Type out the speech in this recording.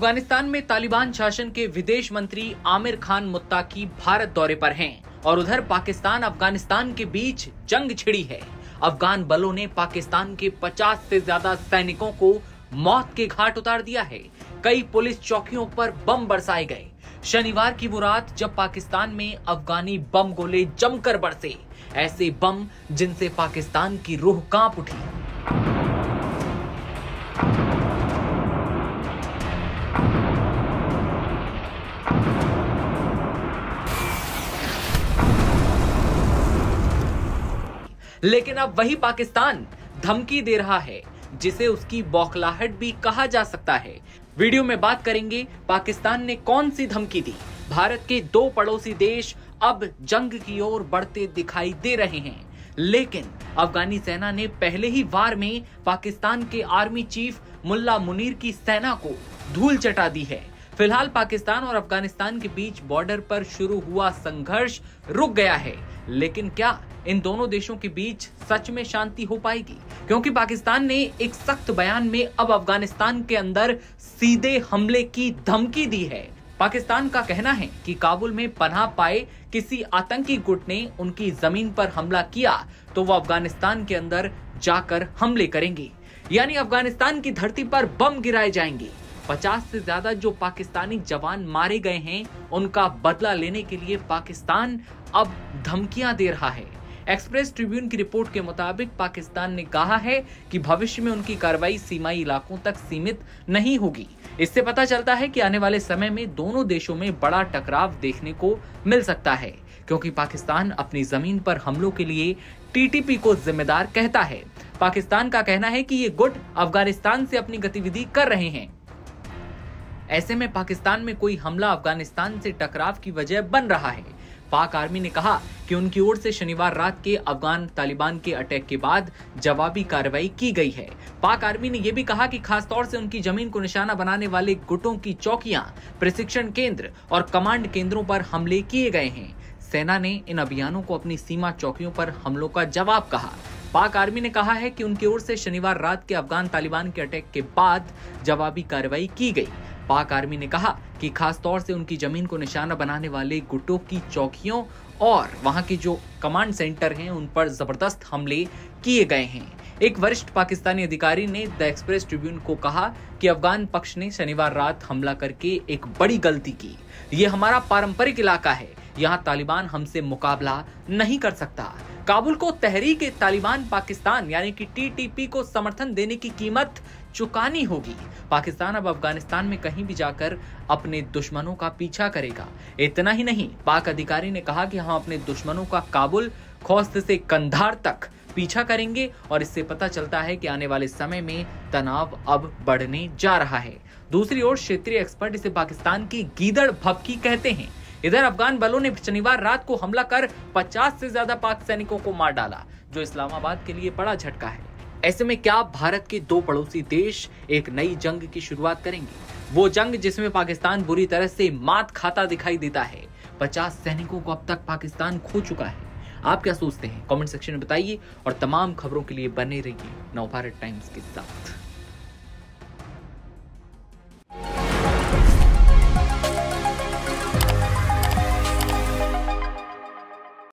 अफगानिस्तान में तालिबान शासन के विदेश मंत्री आमिर खान मुत्ताकी भारत दौरे पर हैं और उधर पाकिस्तान अफगानिस्तान के बीच जंग छिड़ी है। अफगान बलों ने पाकिस्तान के 50 से ज्यादा सैनिकों को मौत के घाट उतार दिया है। कई पुलिस चौकियों पर बम बरसाए गए। शनिवार की वो रात जब पाकिस्तान में अफगानी बम गोले जमकर बरसे, ऐसे बम जिनसे पाकिस्तान की रूह कांप उठी। लेकिन अब वही पाकिस्तान धमकी दे रहा है, जिसे उसकी बौखलाहट भी कहा जा सकता है। वीडियो में बात करेंगे पाकिस्तान ने कौन सी धमकी दी। भारत के दो पड़ोसी देश अब जंग की ओर बढ़ते दिखाई दे रहे हैं, लेकिन अफगानी सेना ने पहले ही वार में पाकिस्तान के आर्मी चीफ मुल्ला मुनीर की सेना को धूल चटा दी है। फिलहाल पाकिस्तान और अफगानिस्तान के बीच बॉर्डर पर शुरू हुआ संघर्ष रुक गया है, लेकिन क्या इन दोनों देशों के बीच सच में शांति हो पाएगी? क्योंकि पाकिस्तान ने एक सख्त बयान में अब अफगानिस्तान के अंदर सीधे हमले की धमकी दी है। पाकिस्तान का कहना है कि काबुल में पनाह पाए किसी आतंकी गुट ने उनकी जमीन पर हमला किया तो वो अफगानिस्तान के अंदर जाकर हमले करेंगे, यानी अफगानिस्तान की धरती पर बम गिराए जाएंगे। 50 से ज्यादा जो पाकिस्तानी जवान मारे गए हैं, उनका बदला लेने के लिए पाकिस्तान अब धमकियां दे रहा है। एक्सप्रेस ट्रिब्यून की रिपोर्ट के मुताबिक पाकिस्तान ने कहा है कि भविष्य में उनकी कार्रवाई सीमाई इलाकों तक सीमित नहीं होगी। इससे पता चलता है कि आने वाले समय में दोनों देशों में बड़ा टकराव देखने को मिल सकता है, क्योंकि पाकिस्तान अपनी जमीन पर हमलों के लिए टीटीपी को जिम्मेदार कहता है। पाकिस्तान का कहना है कि ये गुट अफगानिस्तान से अपनी गतिविधि कर रहे हैं। ऐसे में पाकिस्तान में कोई हमला अफगानिस्तान से टकराव की वजह बन रहा है। पाक आर्मी ने कहा कि उनकी ओर से शनिवार रात के अफगान तालिबान के अटैक के बाद जवाबी कार्रवाई की गई है। पाक आर्मी ने यह भी कहा कि खासतौर से उनकी जमीन को निशाना बनाने वाले गुटों की चौकियां, प्रशिक्षण केंद्र और कमांड केंद्रों पर हमले किए गए हैं। सेना ने इन अभियानों को अपनी सीमा चौकियों पर हमलों का जवाब कहा। पाक आर्मी ने कहा है कि उनकी ओर से शनिवार रात के अफगान तालिबान के अटैक के बाद जवाबी कार्रवाई की गई। पाक आर्मी ने कहा कि खास तौर से उनकी जमीन को निशाना बनाने वाले गुटों की चौकियों और वहां के जो कमांड सेंटर हैं, उन पर जबरदस्त हमले किए गए हैं। एक वरिष्ठ पाकिस्तानी अधिकारी ने द एक्सप्रेस ट्रिब्यून को कहा कि अफगान पक्ष ने शनिवार रात हमला करके एक बड़ी गलती की। ये हमारा पारंपरिक इलाका है, यहाँ तालिबान हमसे मुकाबला नहीं कर सकता। काबुल को तहरीक तालिबान पाकिस्तान यानी कि टीटीपी को समर्थन देने की कीमत चुकानी होगी। पाकिस्तान अब अफगानिस्तान में कहीं भी जाकर अपने दुश्मनों का पीछा करेगा। इतना ही नहीं, पाक अधिकारी ने कहा कि हम अपने दुश्मनों का काबुल, खोस्त से कंधार तक पीछा करेंगे और इससे पता चलता है कि आने वाले समय में तनाव अब बढ़ने जा रहा है। दूसरी ओर क्षेत्रीय एक्सपर्ट इसे पाकिस्तान की गीदड़ भभकी कहते हैं। इधर अफगान बलों ने शनिवार रात को हमला कर 50 से ज्यादा पाक सैनिकों को मार डाला, जो इस्लामाबाद के लिए बड़ा झटका है। ऐसे में क्या भारत के दो पड़ोसी देश एक नई जंग की शुरुआत करेंगे? वो जंग जिसमें पाकिस्तान बुरी तरह से मात खाता दिखाई देता है। 50 सैनिकों को अब तक पाकिस्तान खो चुका है। आप क्या सोचते हैं? कमेंट सेक्शन में बताइए और तमाम खबरों के लिए बने रहिए नवभारत टाइम्स के साथ।